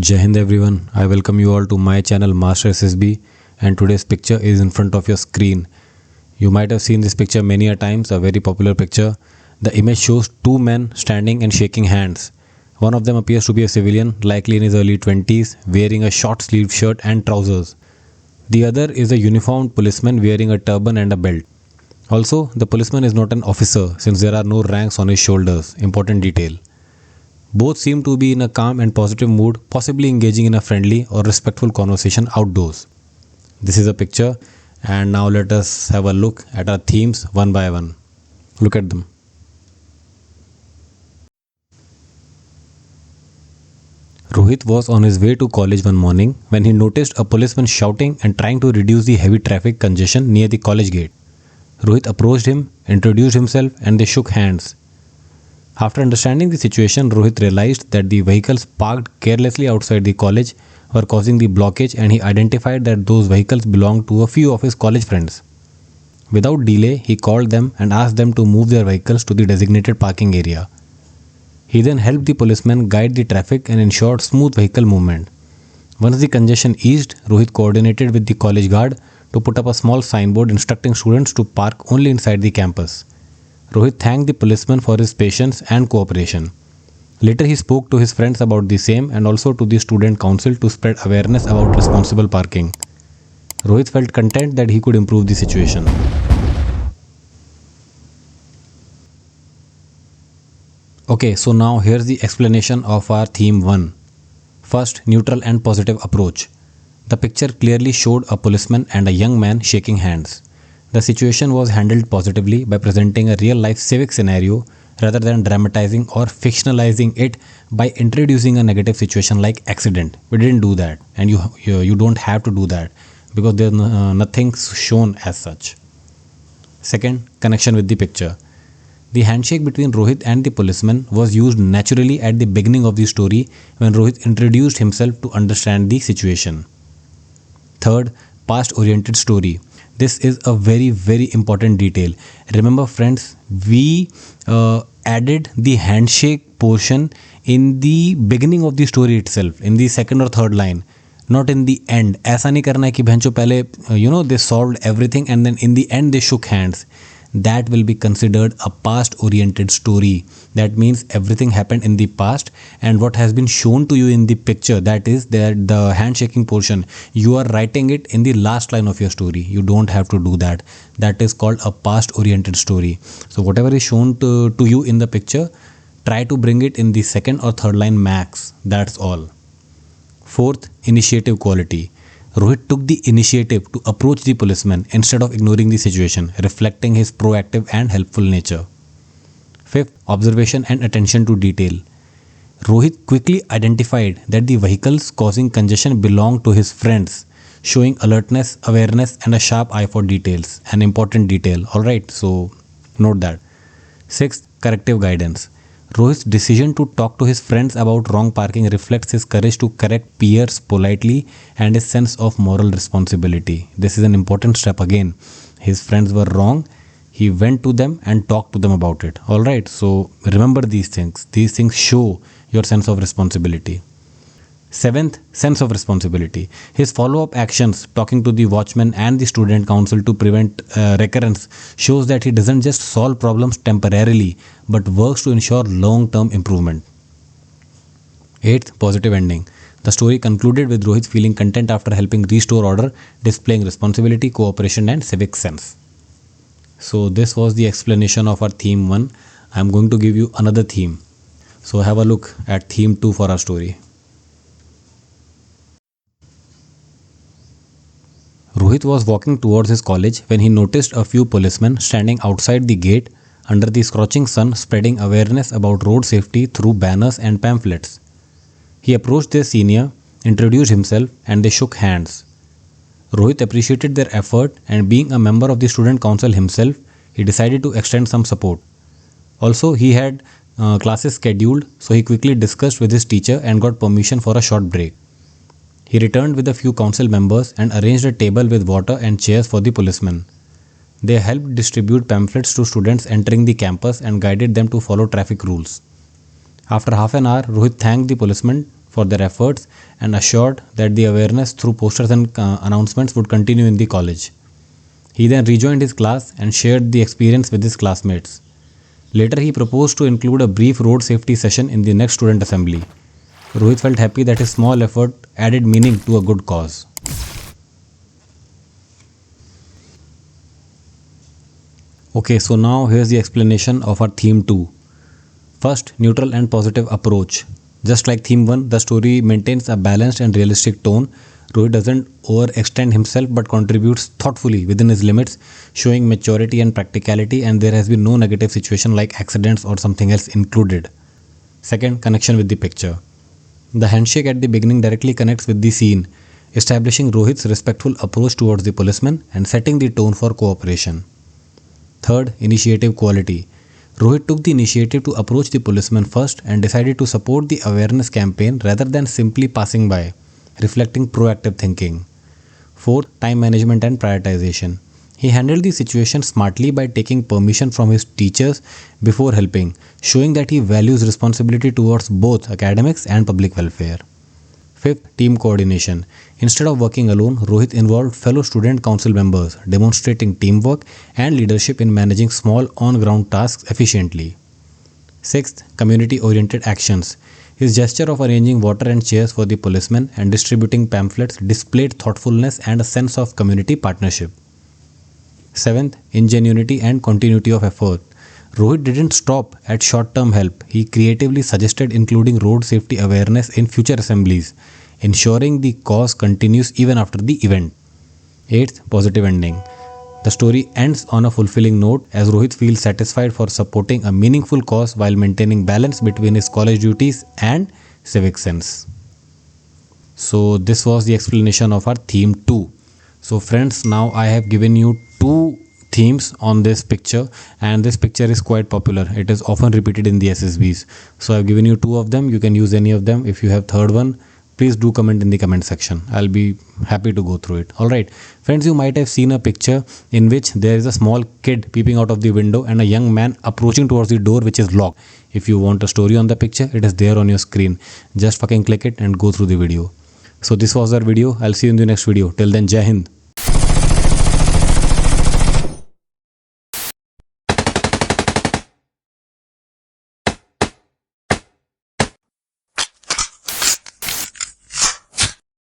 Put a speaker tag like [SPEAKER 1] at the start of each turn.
[SPEAKER 1] Jai Hind everyone, I welcome you all to my channel Master SSB, and today's picture is in front of your screen. You might have seen this picture many a times, a very popular picture. The image shows two men standing and shaking hands. One of them appears to be a civilian, likely in his early 20s, wearing a short sleeved shirt and trousers. The other is a uniformed policeman wearing a turban and a belt. Also, the policeman is not an officer since there are no ranks on his shoulders. Important detail. Both seem to be in a calm and positive mood, possibly engaging in a friendly or respectful conversation outdoors. This is a picture, and now let us have a look at our themes one by one. Look at them. Rohit was on his way to college one morning when he noticed a policeman shouting and trying to reduce the heavy traffic congestion near the college gate. Rohit approached him, introduced himself, and they shook hands. After understanding the situation, Rohit realized that the vehicles parked carelessly outside the college were causing the blockage, and he identified that those vehicles belonged to a few of his college friends. Without delay, he called them and asked them to move their vehicles to the designated parking area. He then helped the policemen guide the traffic and ensured smooth vehicle movement. Once the congestion eased, Rohit coordinated with the college guard to put up a small signboard instructing students to park only inside the campus. Rohit thanked the policeman for his patience and cooperation. Later, he spoke to his friends about the same and also to the student council to spread awareness about responsible parking. Rohit felt content that he could improve the situation. Okay, so now here's the explanation of our theme 1. First, neutral and positive approach. The picture clearly showed a policeman and a young man shaking hands. The situation was handled positively by presenting a real-life civic scenario rather than dramatizing or fictionalizing it by introducing a negative situation like accident. We didn't do that, and you don't have to do that because there's nothing shown as such. Second, connection with the picture. The handshake between Rohit and the policeman was used naturally at the beginning of the story when Rohit introduced himself to understand the situation. Third, past-oriented story. This is a very important detail. Remember friends, we added the handshake portion in the beginning of the story itself, in the second or third line, not in the end. ऐसा नहीं करना है कि भैंचो पहले they solved everything and then in the end they shook hands. That will be considered a past oriented story. That means everything happened in the past, and what has been shown to you in the picture, that is that the handshaking portion, you are writing it in the last line of your story. You don't have to do that. That is called a past oriented story. So whatever is shown to you in the picture, try to bring it in the second or third line max. That's all. Fourth, initiative quality. Rohit took the initiative to approach the policeman instead of ignoring the situation, reflecting his proactive and helpful nature. Fifth, observation and attention to detail. Rohit quickly identified that the vehicles causing congestion belonged to his friends, showing alertness, awareness, and a sharp eye for details. An important detail. Alright, so note that. Sixth, corrective guidance. Rohit's decision to talk to his friends about wrong parking reflects his courage to correct peers politely and his sense of moral responsibility. This is an important step again. His friends were wrong. He went to them and talked to them about it. Alright, so remember these things. These things show your sense of responsibility. Seventh, sense of responsibility. His follow-up actions, talking to the watchman and the student council to prevent recurrence, shows that he doesn't just solve problems temporarily, but works to ensure long-term improvement. Eighth, positive ending. The story concluded with Rohit feeling content after helping restore order, displaying responsibility, cooperation, and civic sense. So this was the explanation of our theme 1. I am going to give you another theme. So have a look at theme 2 for our story. Rohit was walking towards his college when he noticed a few policemen standing outside the gate under the scorching sun, spreading awareness about road safety through banners and pamphlets. He approached their senior, introduced himself, and they shook hands. Rohit appreciated their effort, and being a member of the student council himself, he decided to extend some support. Also, he had classes scheduled, so he quickly discussed with his teacher and got permission for a short break. He returned with a few council members and arranged a table with water and chairs for the policemen. They helped distribute pamphlets to students entering the campus and guided them to follow traffic rules. After half an hour, Rohit thanked the policeman for their efforts and assured that the awareness through posters and announcements would continue in the college. He then rejoined his class and shared the experience with his classmates. Later, he proposed to include a brief road safety session in the next student assembly. Rohit felt happy that his small effort added meaning to a good cause. Okay, so now here's the explanation of our theme 2. First, neutral and positive approach. Just like theme 1, the story maintains a balanced and realistic tone. Rohit doesn't overextend himself but contributes thoughtfully within his limits, showing maturity and practicality, and there has been no negative situation like accidents or something else included. Second, connection with the picture. The handshake at the beginning directly connects with the scene, establishing Rohit's respectful approach towards the policeman and setting the tone for cooperation. Third, initiative quality. Rohit took the initiative to approach the policeman first and decided to support the awareness campaign rather than simply passing by, reflecting proactive thinking. Fourth, time management and prioritization. He handled the situation smartly by taking permission from his teachers before helping, showing that he values responsibility towards both academics and public welfare. Fifth, team coordination. Instead of working alone, Rohit involved fellow student council members, demonstrating teamwork and leadership in managing small on-ground tasks efficiently. Sixth, community-oriented actions. His gesture of arranging water and chairs for the policemen and distributing pamphlets displayed thoughtfulness and a sense of community partnership. Seventh, ingenuity and continuity of effort. Rohit didn't stop at short-term help. He creatively suggested including road safety awareness in future assemblies, ensuring the cause continues even after the event. Eighth, positive ending. The story ends on a fulfilling note as Rohit feels satisfied for supporting a meaningful cause while maintaining balance between his college duties and civic sense. So this was the explanation of our theme 2. So friends, now I have given you 2 themes on this picture, and this picture is quite popular. It is often repeated in the SSBs. So I've given you 2 of them. You can use any of them. If you have third one, please do comment in the comment section. I'll be happy to go through it. Alright, friends, you might have seen a picture in which there is a small kid peeping out of the window and a young man approaching towards the door which is locked. If you want a story on the picture, it is there on your screen. Just fucking click it and go through the video. So this was our video. I'll see you in the next video. Till then, Jai Hind.